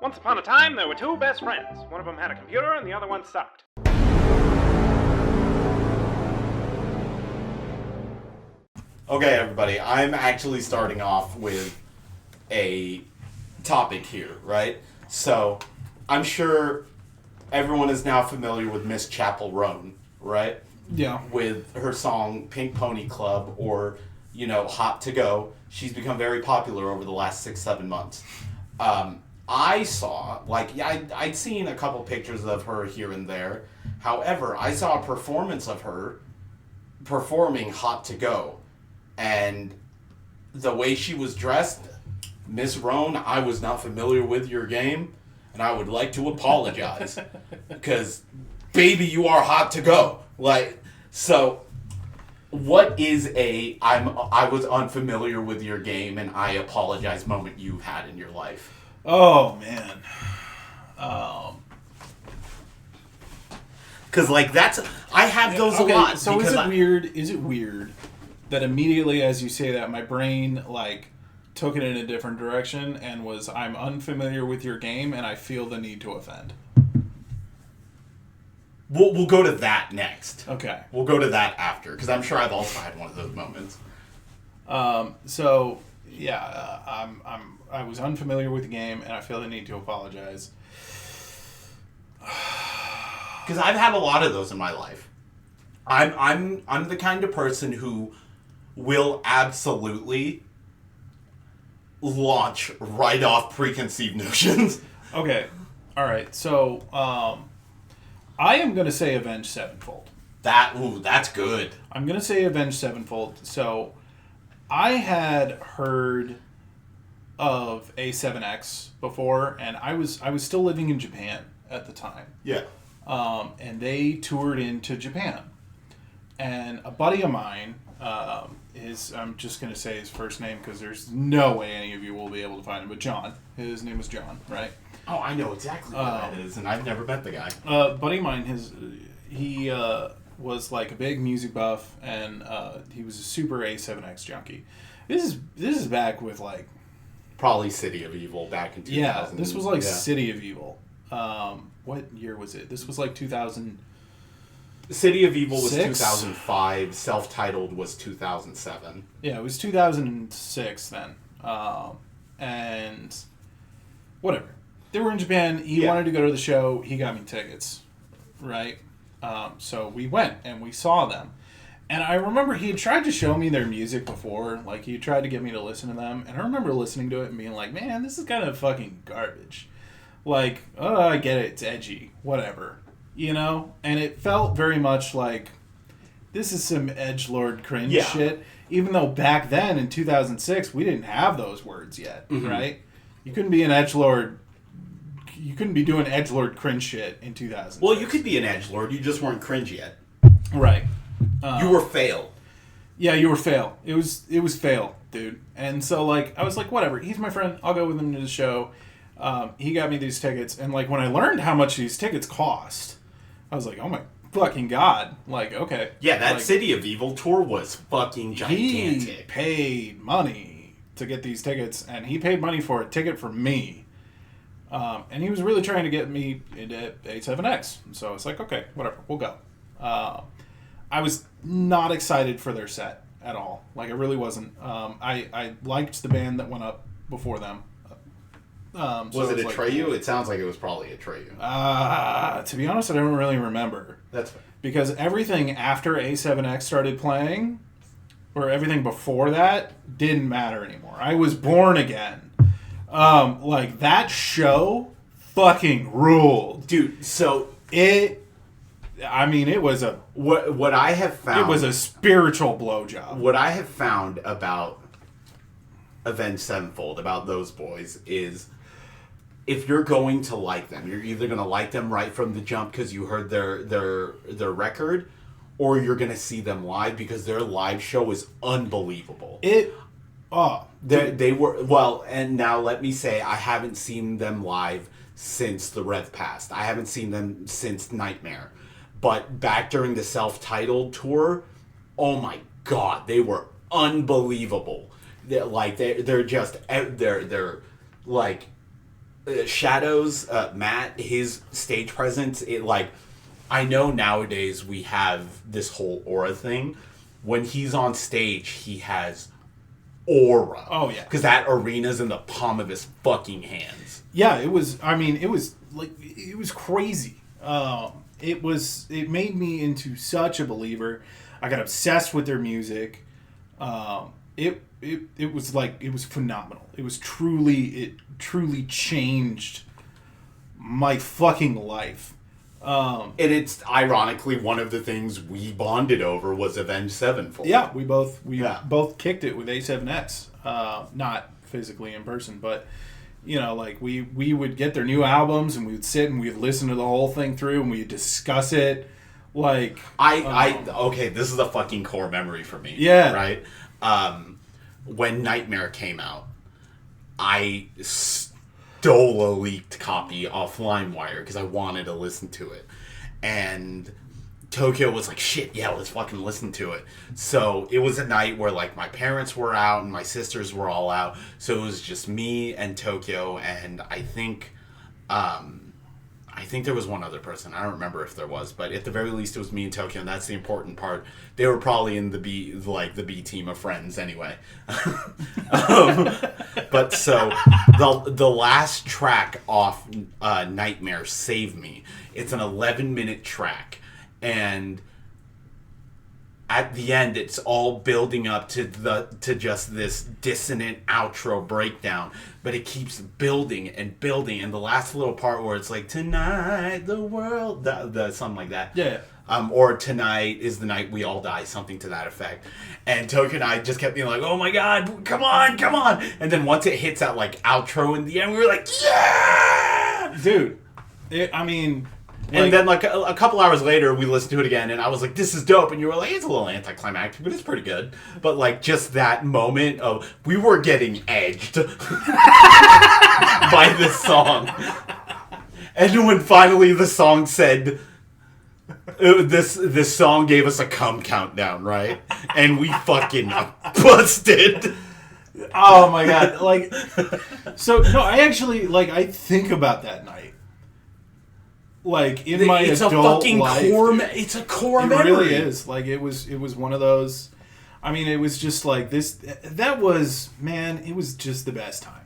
Once upon a time, there were two best friends. One of them had a computer and the other one sucked. Okay, everybody, I'm actually starting off with a topic here, right? So, I'm sure everyone is now familiar with Miss Chapel Roan, right? Yeah. With her song Pink Pony Club or, Hot to Go. She's become very popular over the last 6-7 months. I saw, I'd seen a couple pictures of her here and there. However, I saw a performance of her performing Hot to Go. And the way she was dressed, Miss Roan, I was not familiar with your game, and I would like to apologize. Because, baby, you are hot to go. So, what is I was unfamiliar with your game and I apologize moment you've had in your life? Oh, man. Because, I have those a lot. So is it weird that immediately as you say that, my brain, took it in a different direction and I'm unfamiliar with your game and I feel the need to offend? We'll go to that next. Okay. We'll go to that after, because I'm sure I've also had one of those moments. I was unfamiliar with the game and I feel the need to apologize. Because I've had a lot of those in my life. I'm the kind of person who will absolutely launch right off preconceived notions. Okay. All right. So, I am going to say Avenged Sevenfold. That's good. I'm going to say Avenged Sevenfold. So, I had heard of A7X before, and I was still living in Japan at the time. Yeah. And they toured into Japan. And a buddy of mine, I'm just going to say his first name because there's no way any of you will be able to find him, but John. His name was John, right? Oh, I know exactly who that is, and I've never met the guy. Buddy of mine, he was a big music buff, and he was a super A7X junkie. This is back with probably City of Evil back in 2000. Yeah, this was City of Evil. What year was it? This was 2000. City of Evil was 2005. Self-titled was 2007. Yeah, it was 2006 then. And whatever. They were in Japan. He wanted to go to the show. He got me tickets, right? So we went and we saw them. And I remember he had tried to show me their music before. He tried to get me to listen to them. And I remember listening to it and being like, man, this is kind of fucking garbage. I get it. It's edgy. Whatever. And it felt very much like this is some edgelord cringe shit. Even though back then in 2006 we didn't have those words yet, right? You couldn't be an edgelord. You couldn't be doing edgelord cringe shit in 2000. Well, you could be an edgelord. You just weren't cringe yet. Right. You were fail. Yeah, you were fail. It was fail, dude. And so I was like, whatever. He's my friend. I'll go with him to the show. He got me these tickets, and when I learned how much these tickets cost, I was like, oh my fucking god. Okay. Yeah, that City of Evil tour was fucking gigantic. He paid money to get these tickets, and he paid money for a ticket for me. And he was really trying to get me into A7X. So it's okay, whatever, we'll go. I was not excited for their set at all. I really wasn't. I liked the band that went up before them. Was it Atreyu? It sounds like it was probably Atreyu. To be honest, I don't really remember. That's fair. Because everything after A7X started playing, or everything before that, didn't matter anymore. I was born again. That show fucking ruled. Dude, so it was a... What I have found... It was a spiritual blowjob. What I have found about Avenged Sevenfold, about those boys, is if you're going to like them, you're either going to like them right from the jump because you heard their record, or you're going to see them live because their live show is unbelievable. They were... Well, and now let me say, I haven't seen them live since the Rev Past. I haven't seen them since Nightmare. But back during the self-titled tour, oh my god, they were unbelievable. They're just... They're Shadows, Matt, his stage presence, I know nowadays we have this whole aura thing. When he's on stage, he has aura. Oh, yeah. Because that arena's in the palm of his fucking hands. Yeah, it was crazy. It made me into such a believer. I got obsessed with their music. It was phenomenal. It truly changed my fucking life. And it's ironically one of the things we bonded over was Avenged Sevenfold. Yeah, we both kicked it with A7X. Not physically in person, but we would get their new albums and we would sit and we'd listen to the whole thing through and we'd discuss it. Okay, this is a fucking core memory for me. Yeah. Right? When Nightmare came out, I stole a leaked copy off LimeWire because I wanted to listen to it. And Tokyo was like, shit, yeah, let's fucking listen to it. So it was a night where my parents were out and my sisters were all out. So it was just me and Tokyo and I think there was one other person. I don't remember if there was, but at the very least it was me and Tokyo, and that's the important part. They were probably in the B team of friends anyway. But so the last track off Nightmare, Save Me. It's an 11-minute track, and at the end it's all building up to just this dissonant outro breakdown, but it keeps building and building, and the last little part where it's like, tonight the world, the something like that, or tonight is the night we all die, something to that effect. And Tokyo and I just kept being like, oh my god, come on, and then once it hits that outro in the end, we were like, yeah, dude. And then a couple hours later, we listened to it again, and I was like, this is dope. And you were like, it's a little anticlimactic, but it's pretty good. But just that moment of, we were getting edged by this song. And when finally the song said, this song gave us a cum countdown, right? And we fucking busted. Oh my god. So, no, I actually, I think about that night. In my it's adult a fucking life, it's a core memory. It really is. It was one of those. It was just this. That was, man. It was just the best time.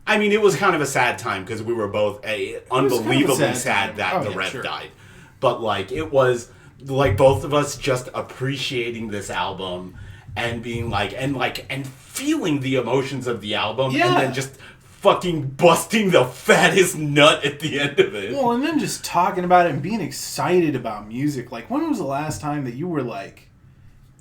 It was kind of a sad time because we were both unbelievably sad that the Rev died. But it was both of us just appreciating this album and being and feeling the emotions of the album, and then just fucking busting the fattest nut at the end of it. Well, and then just talking about it and being excited about music. When was the last time that you were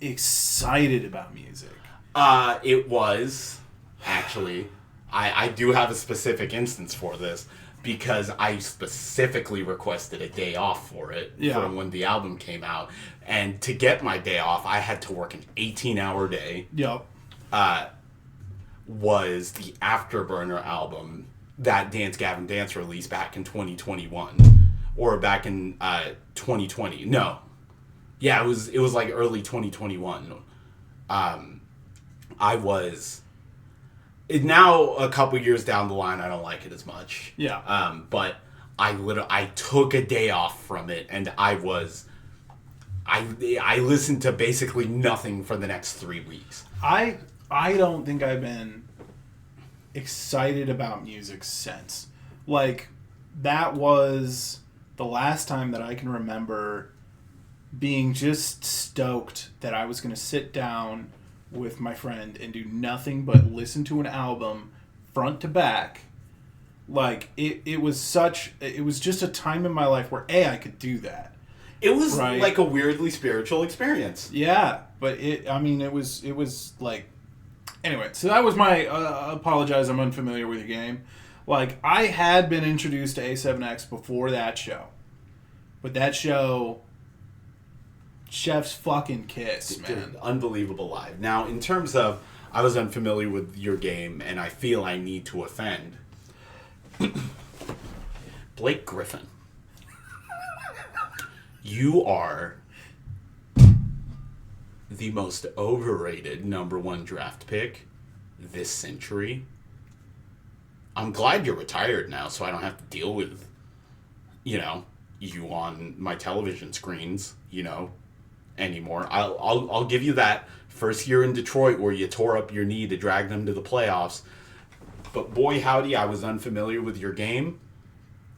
excited about music? It was actually, I do have a specific instance for this because I specifically requested a day off for it from when the album came out, and to get my day off I had to work an 18-hour day. Yep. Was the Afterburner album that Dance Gavin Dance released back in 2021 or back in 2020. No. Yeah, it was early 2021. Now a couple years down the line I don't like it as much. Yeah. But I took a day off from it, and I listened to basically nothing for the next 3 weeks. I don't think I've been excited about music since. That was the last time that I can remember being just stoked that I was going to sit down with my friend and do nothing but listen to an album front to back. It was just a time in my life where I could do that. It was a weirdly spiritual experience. Yeah, but it was anyway, so that was my apologize, I'm unfamiliar with your game. I had been introduced to A7X before that show. But that show, chef's fucking kiss, man. Unbelievable live. Now, in terms of, I was unfamiliar with your game, and I feel I need to offend. Blake Griffin. You are the most overrated number 1 draft pick this century. I'm glad you're retired now, so I don't have to deal with, you on my television screens, anymore. I'll give you that first year in Detroit where you tore up your knee to drag them to the playoffs. But boy, howdy, I was unfamiliar with your game,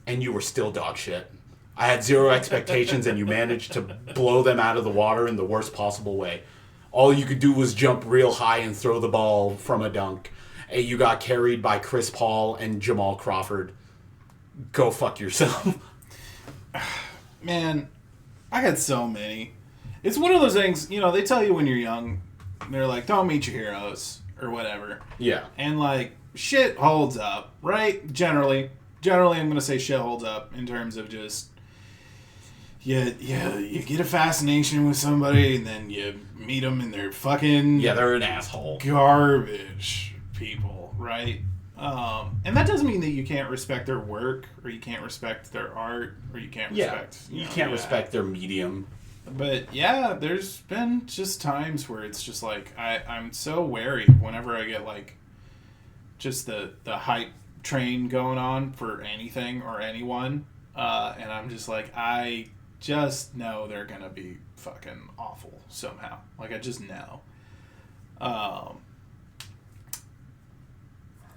and you were still dog shit. I had zero expectations, and you managed to blow them out of the water in the worst possible way. All you could do was jump real high and throw the ball from a dunk. And you got carried by Chris Paul and Jamal Crawford. Go fuck yourself. Man, I got so many. It's one of those things, they tell you when you're young, they're like, don't meet your heroes, or whatever. Yeah. And, shit holds up, right? Generally, I'm going to say shit holds up in terms of just, you get a fascination with somebody, and then you meet them, and they're fucking... Yeah, they're an asshole. Garbage people, right? And that doesn't mean that you can't respect their work, or you can't respect their art, or you can't respect... You can't respect their medium. But, yeah, there's been just times where it's just, I'm so wary whenever I get, just the hype train going on for anything or anyone, and I'm just I just know they're gonna be fucking awful somehow. I just know.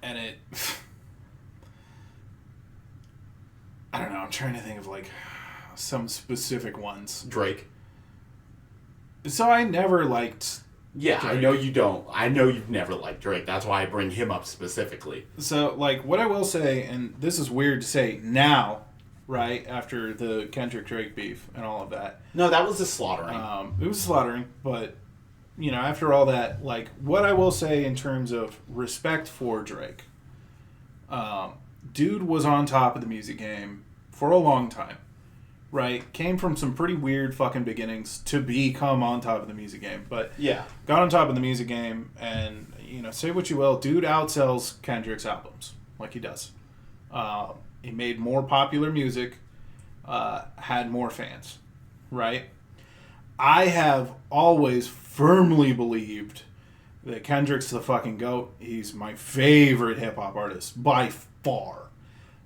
And it... I don't know, I'm trying to think of, some specific ones. Drake. So I never liked... Yeah, Drake. I know you don't. I know you've never liked Drake. That's why I bring him up specifically. So, what I will say, and this is weird to say now, right, after the Kendrick-Drake beef and all of that. No, that was a slaughtering. It was slaughtering, but, after all that, what I will say in terms of respect for Drake, dude was on top of the music game for a long time. Right? Came from some pretty weird fucking beginnings to become on top of the music game. But yeah, got on top of the music game, and, say what you will, dude outsells Kendrick's albums. Like he does. He made more popular music, had more fans. Right? I have always firmly believed that Kendrick's the fucking GOAT. He's my favorite hip-hop artist, by far.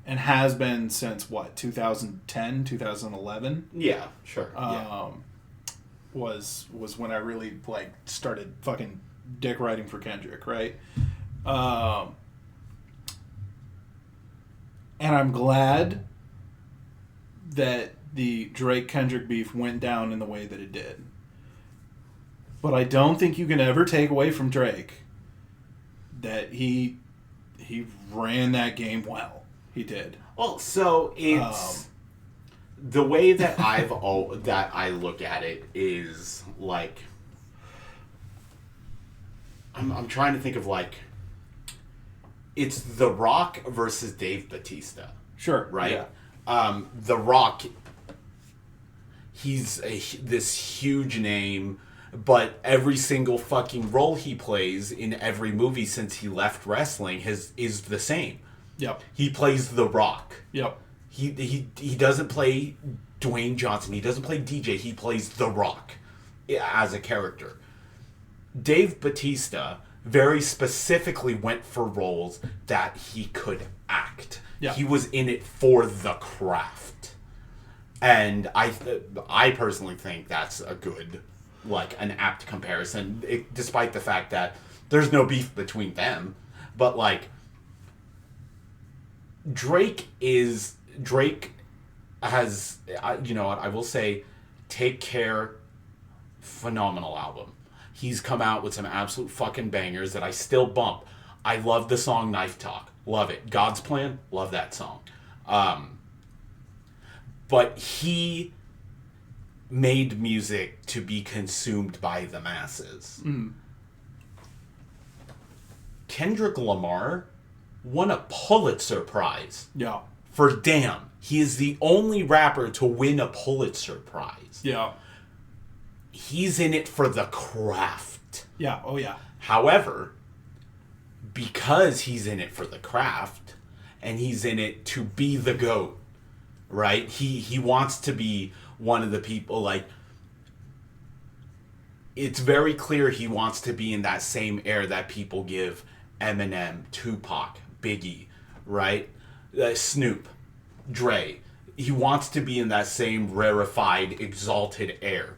And has been since, 2010, 2011? Yeah, sure. Was when I really, started fucking dick riding for Kendrick, right? And I'm glad that the Drake-Kendrick beef went down in the way that it did. But I don't think you can ever take away from Drake that he ran that game well. He did. Well, so it's the way that that I look at it is I'm trying to think of it's The Rock versus Dave Bautista. Sure. Right. Yeah. The Rock. He's this huge name, but every single fucking role he plays in every movie since he left wrestling is the same. Yep. He plays The Rock. Yep. He doesn't play Dwayne Johnson. He doesn't play DJ. He plays The Rock as a character. Dave Bautista very specifically went for roles that he could act. Yeah. He was in it for the craft. And I personally think that's a good, an apt comparison, despite the fact that there's no beef between them. But, Drake has, I will say, Take Care, phenomenal album. He's come out with some absolute fucking bangers that I still bump. I love the song Knife Talk. Love it. God's Plan, love that song. But he made music to be consumed by the masses. Mm. Kendrick Lamar won a Pulitzer Prize. Yeah. For Damn. He is the only rapper to win a Pulitzer Prize. Yeah. He's in it for the craft. Yeah. Oh, yeah. However, because he's in it for the craft, and he's in it to be the GOAT, right? He wants to be one of the people, it's very clear he wants to be in that same air that people give Eminem, Tupac, Biggie, right? Snoop, Dre. He wants to be in that same rarefied, exalted air.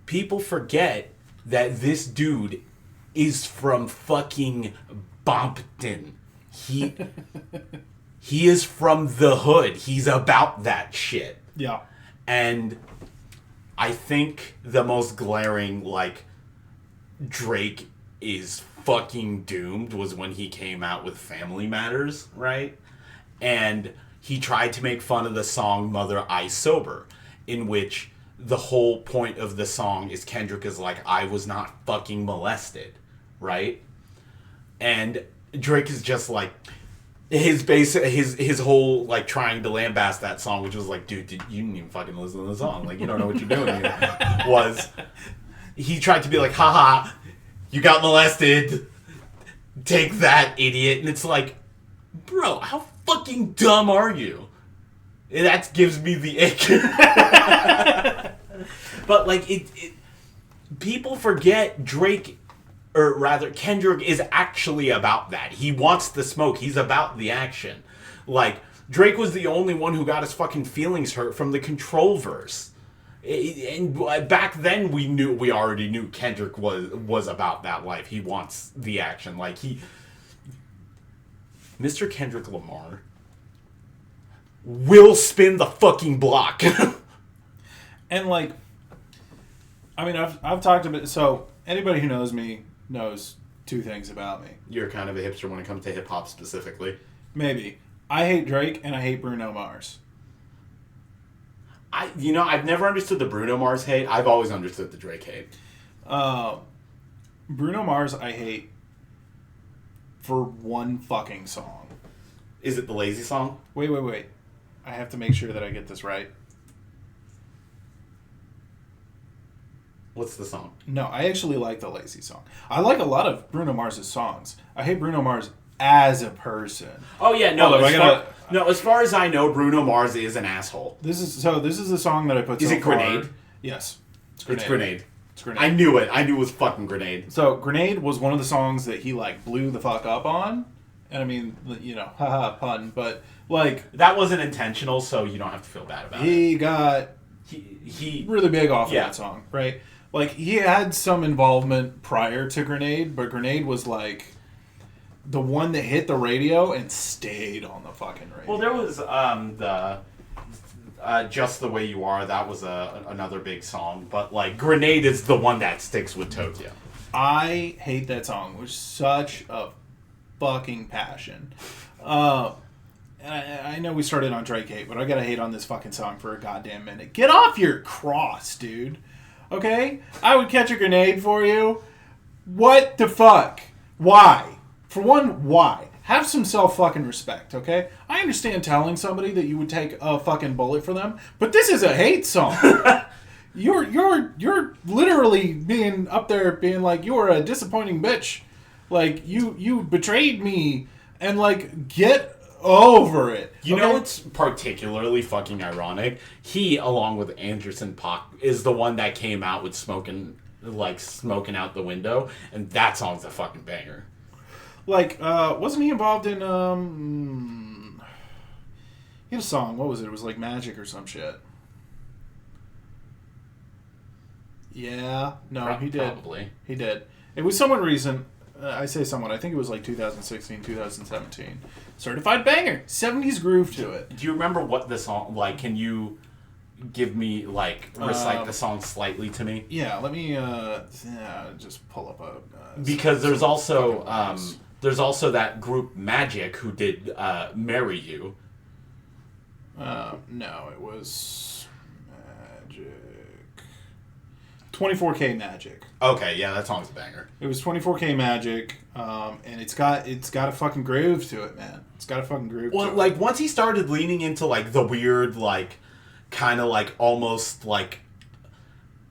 People forget that this dude is from fucking Bompton. He is from the hood. He's about that shit. Yeah. And I think the most glaring, like, Drake is fucking doomed was when he came out with Family Matters, right? And he tried to make fun of the song Mother I Sober, in which the whole point of the song is Kendrick is like, I was not fucking molested, right? And Drake is just like, his whole, like, trying to lambast that song, which was like, dude, you didn't even fucking listen to the song. Like, you don't know what you're doing here. Was, he tried to be like, haha, you got molested. Take that, idiot. And it's like, bro, how fucking dumb are you? That gives me the ick. But, like, people forget Drake, or rather, Kendrick is actually about that. He wants the smoke. He's about the action. Like, Drake was the only one who got his fucking feelings hurt from the Control verse. And back then, we already knew Kendrick was about that life. He wants the action. Like, Mr. Kendrick Lamar will spin the fucking block. And, like, I mean, I've talked about, so anybody who knows me knows two things about me. You're kind of a hipster when it comes to hip-hop specifically. Maybe. I hate Drake and I hate Bruno Mars. I've never understood the Bruno Mars hate. I've always understood the Drake hate. Bruno Mars I hate for one fucking song. Is it the Lazy song? Wait. I have to make sure that I get this right. What's the song? No, I actually like the Lazy song. I like a lot of Bruno Mars' songs. I hate Bruno Mars as a person. Oh yeah, no. Oh, As far as I know, Bruno Mars is an asshole. This is the song that I put. Is so it Grenade? Far. Yes, It's Grenade. It's Grenade. I knew it. I knew it was fucking Grenade. So Grenade was one of the songs that he like blew the fuck up on, and I mean, you know, haha, pun, but like that wasn't intentional, so you don't have to feel bad about it. He got he really big off of that song, right? Like, he had some involvement prior to Grenade, but Grenade was, like, the one that hit the radio and stayed on the fucking radio. Well, there was the Just the Way You Are. That was another big song. But, like, Grenade is the one that sticks with Tokyo. I hate that song with such a fucking passion. I know we started on Drake hate, but I gotta hate on this fucking song for a goddamn minute. Get off your cross, dude. Okay? I would catch a grenade for you. What the fuck? Why? For one, why? Have some self-fucking respect, okay? I understand telling somebody that you would take a fucking bullet for them, but this is a hate song. You're literally being up there being like, you are a disappointing bitch. Like, you betrayed me, and, like, get over it. You know what's particularly fucking ironic? He, along with Anderson .Paak, is the one that came out with smoking out the window, and that song's a fucking banger. Like, wasn't he involved in, he had a song, what was it? It was like Magic or some shit. Yeah, no, he did. Probably. He did. It was somewhat recent. I say somewhat. I think it was like 2016, 2017. Certified banger. 70s groove to it. Do you remember what the song, like, can you give me, like, recite the song slightly to me? Yeah, let me, just pull up a... because there's also that group Magic who did Marry You. No, it was Magic. 24K Magic. Okay, yeah, that song's a banger. It was 24K Magic, and it's got a fucking groove to it, man. It's got a fucking groove to it. Well, like, once he started leaning into, like, the weird, like, kind of, like, almost, like,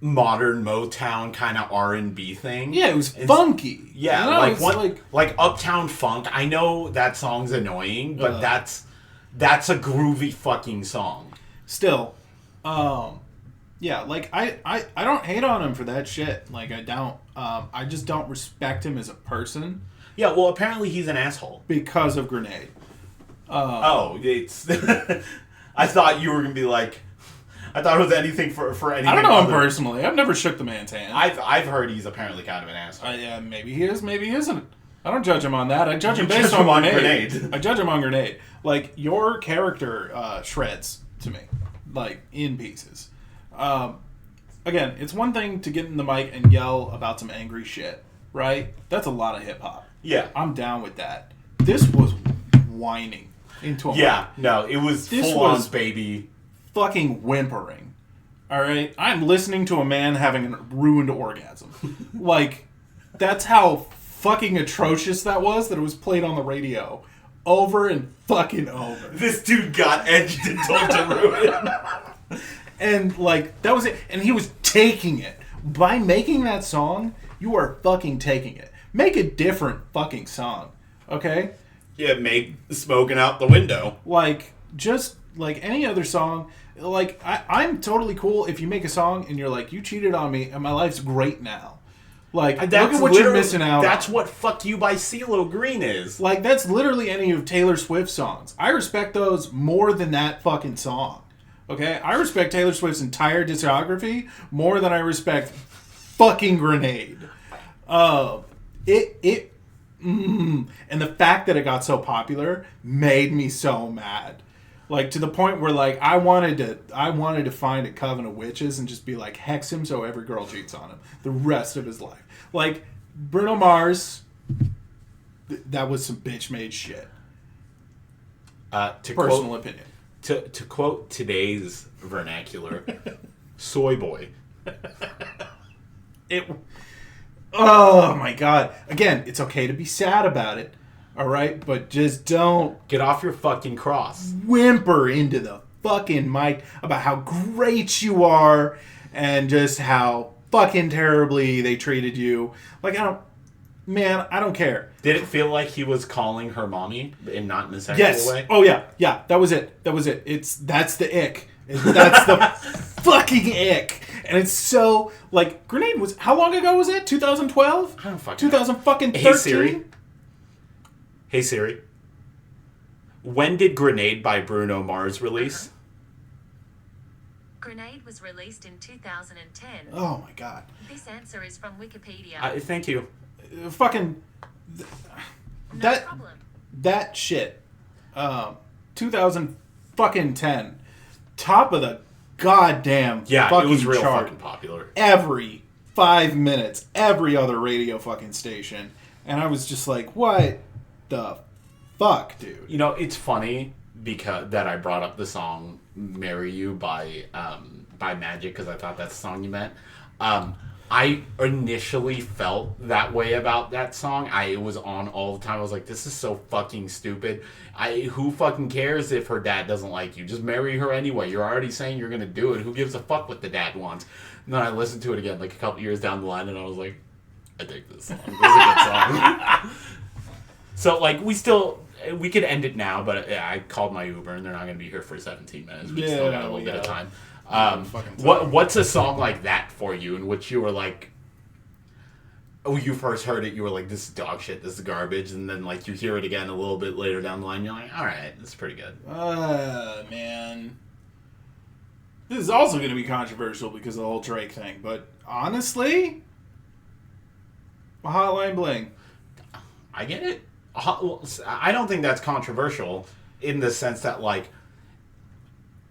modern Motown kind of R&B thing. Yeah, it was funky. Yeah, you know, like Uptown Funk. I know that song's annoying, but that's a groovy fucking song. Still, yeah, like, I don't hate on him for that shit. Like, I don't. I just don't respect him as a person. Yeah, well, apparently he's an asshole. Because of Grenade. It's. I thought you were gonna be like. I thought it was anything for anything. I don't know him personally. I've never shook the man's hand. I've heard he's apparently kind of an asshole. Yeah, maybe he is, maybe he isn't. I don't judge him on that. I judge him based on Grenade. I judge him on Grenade. Like, your character shreds to me, like, in pieces. Again, it's one thing to get in the mic and yell about some angry shit, right? That's a lot of hip hop. Yeah, I'm down with that. This was whining into a mic. No, it was full on baby. Fucking whimpering. Alright? I'm listening to a man having a ruined orgasm. Like, that's how fucking atrocious that was, that it was played on the radio. Over and fucking over. This dude got edged and told to ruin. And, like, that was it. And he was taking it. By making that song, you are fucking taking it. Make a different fucking song. Okay? Yeah, make Smoking Out the Window. Like, just like any other song. Like, I'm totally cool if you make a song and you're like, you cheated on me and my life's great now. Like, look at what you're missing out That's on. what Fuck You by CeeLo Green is. Like, that's literally any of Taylor Swift's songs. I respect those more than that fucking song. Okay? I respect Taylor Swift's entire discography more than I respect fucking Grenade. And the fact that it got so popular made me so mad. Like, to the point where, like, I wanted to find a coven of witches and just be like, hex him so every girl cheats on him the rest of his life. Like, Bruno Mars, that was some bitch-made shit. Personal opinion. To quote today's vernacular, soy boy. Oh, my God. Again, it's okay to be sad about it. All right, but just don't get off your fucking cross. Whimper into the fucking mic about how great you are and just how fucking terribly they treated you. Like, I don't care. Did it feel like he was calling her mommy and not in a sexual way? Oh yeah, that was it. That's the ick. That's the fucking ick. And it's so, like, Grenade was, how long ago was it? 2012? I don't fucking 2013? Hey Siri, when did Grenade by Bruno Mars release? Grenade was released in 2010. Oh my God. This answer is from Wikipedia. Thank you. Fucking... No problem. That shit. 2010. Top of the goddamn fucking it was real chart. Fucking popular. Every 5 minutes, every other radio fucking station. And I was just like, what the fuck, dude? You know, it's funny because that I brought up the song "Marry You" by Magic because I thought that's the song you meant. I initially felt that way about that song. It was on all the time. I was like, this is so fucking stupid. Who fucking cares if her dad doesn't like you? Just marry her anyway. You're already saying you're gonna do it. Who gives a fuck what the dad wants? And then I listened to it again like a couple years down the line, and I was like, I dig this song. This is a good song. So, like, we could end it now, but I called my Uber, and they're not going to be here for 17 minutes. We still got a little bit of time. What's a song like that for you, in which you were like, when you first heard it, you were like, this is dog shit, this is garbage, and then, like, you hear it again a little bit later down the line, you're like, all right, this is pretty good. Man. This is also going to be controversial because of the whole Drake thing, but honestly, Hotline Bling. I get it. I don't think that's controversial in the sense that, like,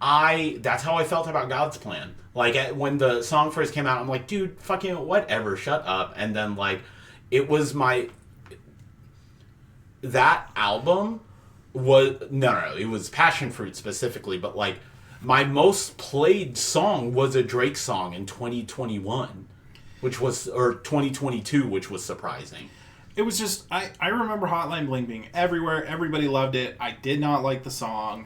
that's how I felt about God's Plan. Like, when the song first came out, I'm like, dude, fucking whatever, shut up. And then, like, it was that album was, no, it was Passion Fruit specifically, but, like, my most played song was a Drake song in 2021, or 2022, which was surprising. It was just, I remember Hotline Bling being everywhere. Everybody loved it. I did not like the song.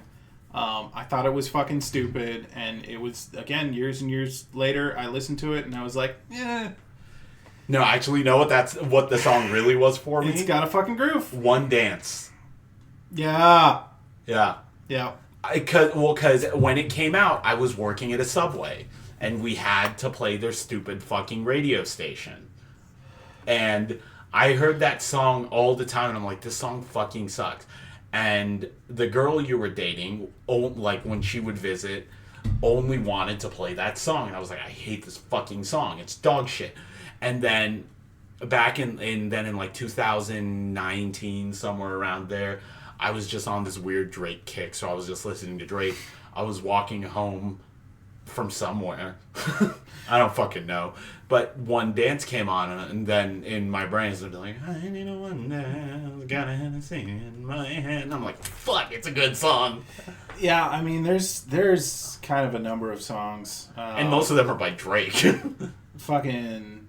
I thought it was fucking stupid. And it was, again, years and years later, I listened to it and I was like, eh. No, actually, you know what the song really was for me? It's got a fucking groove. One Dance. Yeah. Yeah. Yeah. Because when it came out, I was working at a Subway. And we had to play their stupid fucking radio station. And I heard that song all the time, and I'm like, this song fucking sucks. and the girl you were dating, like when she would visit, only wanted to play that song. And I was like, I hate this fucking song. It's dog shit. And then back in like 2019, somewhere around there, I was just on this weird Drake kick. So I was just listening to Drake. I was walking home from somewhere. I don't fucking know. But one dance came on, and then in my brain it's like, I need a one dance, got a Hennessy in my hand. And I'm like, fuck, it's a good song. Yeah, I mean, there's kind of a number of songs. And most of them are by Drake. Fucking...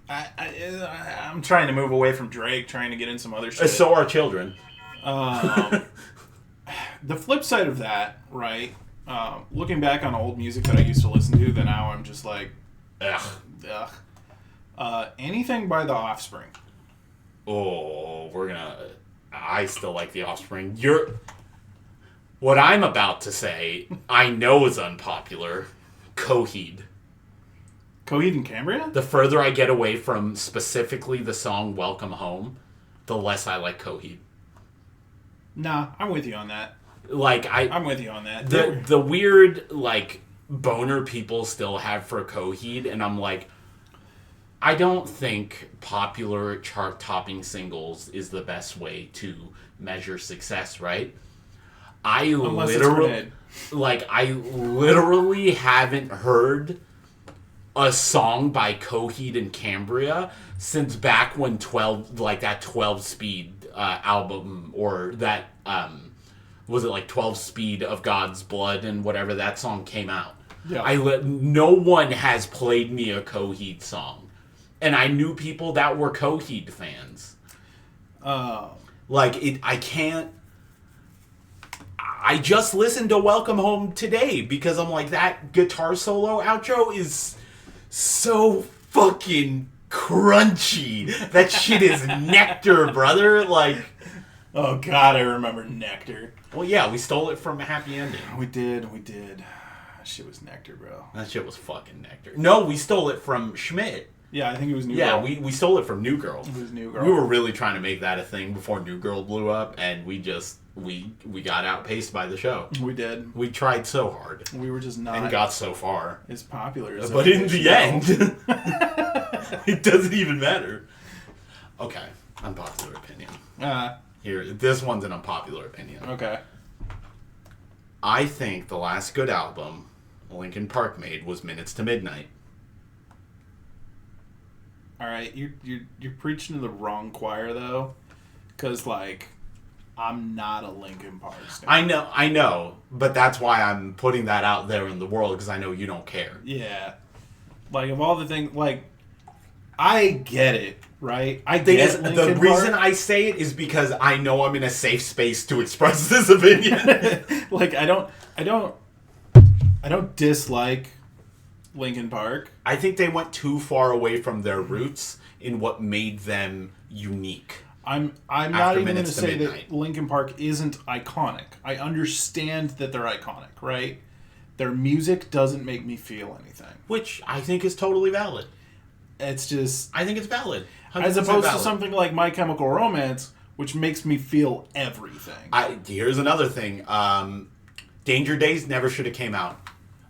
I'm trying to move away from Drake, trying to get in some other shit. So are children. The flip side of that, right? Looking back on old music that I used to listen to, that now I'm just like, ugh. Anything by The Offspring. Oh, I still like The Offspring. What I'm about to say, I know is unpopular. Coheed. Coheed and Cambria? The further I get away from specifically the song Welcome Home, the less I like Coheed. Nah, I'm with you on that. I'm with you on that. The weird, like, boner people still have for Coheed, and I'm like, I don't think popular chart-topping singles is the best way to measure success, right? I literally haven't heard a song by Coheed and Cambria since back when that 12-speed album, or that was it like 12 Speed of God's Blood and whatever that song came out. Yeah. No one has played me a Coheed song. And I knew people that were Coheed fans. I can't... I just listened to Welcome Home today because I'm like, that guitar solo outro is so fucking crunchy. That shit is nectar, brother. Like... Oh, God, I remember Nectar. Well, yeah, we stole it from Happy Ending. We did. That shit was Nectar, bro. That shit was fucking nectar. No, we stole it from Schmidt. Yeah, I think it was New Girl. Yeah, we stole it from New Girl. It was New Girl. We were really trying to make that a thing before New Girl blew up, and we got outpaced by the show. We did. We tried so hard. We were just not... And got so far. As popular as... But in the end, it doesn't even matter. Okay, unpopular opinion. Here, this one's an unpopular opinion. Okay. I think the last good album Linkin Park made was Minutes to Midnight. All right, you're preaching to the wrong choir though, because like, I'm not a Linkin Park fan. I know, but that's why I'm putting that out there in the world, because I know you don't care. Yeah, like of all the things, like, I get it. Right? The reason I say it is because I know I'm in a safe space to express this opinion. Like, I don't dislike Linkin Park. I think they went too far away from their roots in what made them unique. I'm not even going to say that Linkin Park isn't iconic. I understand that they're iconic, right? Their music doesn't make me feel anything. Which I think is totally valid. It's just... I think it's valid. As opposed to something like My Chemical Romance, which makes me feel everything. Here's another thing. Danger Days never should have came out.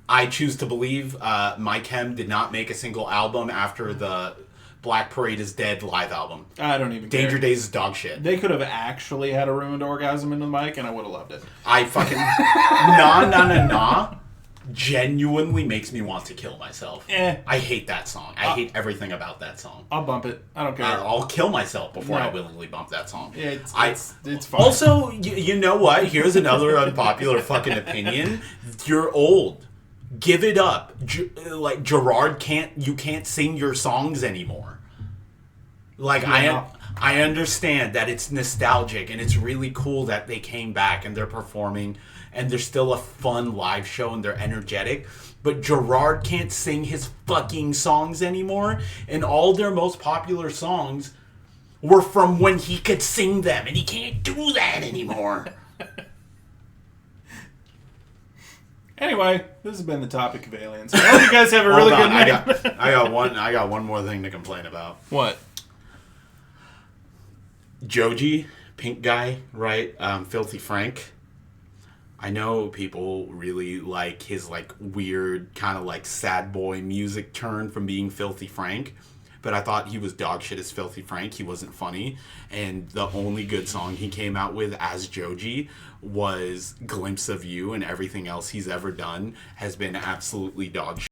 I choose to believe My Chem did not make a single album after the Black Parade is Dead live album. I don't even care. Danger Days is dog shit. They could have actually had a ruined orgasm in the mic, and I would have loved it. I fucking... Nah. Genuinely makes me want to kill myself. I hate that song. I hate everything about that song. I'll bump it. I don't care. I'll kill myself before I willingly bump that song. Yeah, it's fine. Also, you know what? Here's another unpopular fucking opinion. You're old. Give it up. Like, Gerard you can't sing your songs anymore. Like, yeah. I understand that it's nostalgic and it's really cool that they came back and they're performing and they're still a fun live show and they're energetic. But Gerard can't sing his fucking songs anymore, and all their most popular songs were from when he could sing them, and he can't do that anymore. Anyway, this has been the topic of aliens. I hope you guys have a really good night. I got one more thing to complain about. What? Joji Pink guy, right? Filthy Frank. I know people really like his like weird kind of like sad boy music turn from being Filthy Frank, but I thought he was dog shit as Filthy Frank. He wasn't funny, and the only good song he came out with as Joji was Glimpse of You, and everything else he's ever done has been absolutely dog shit.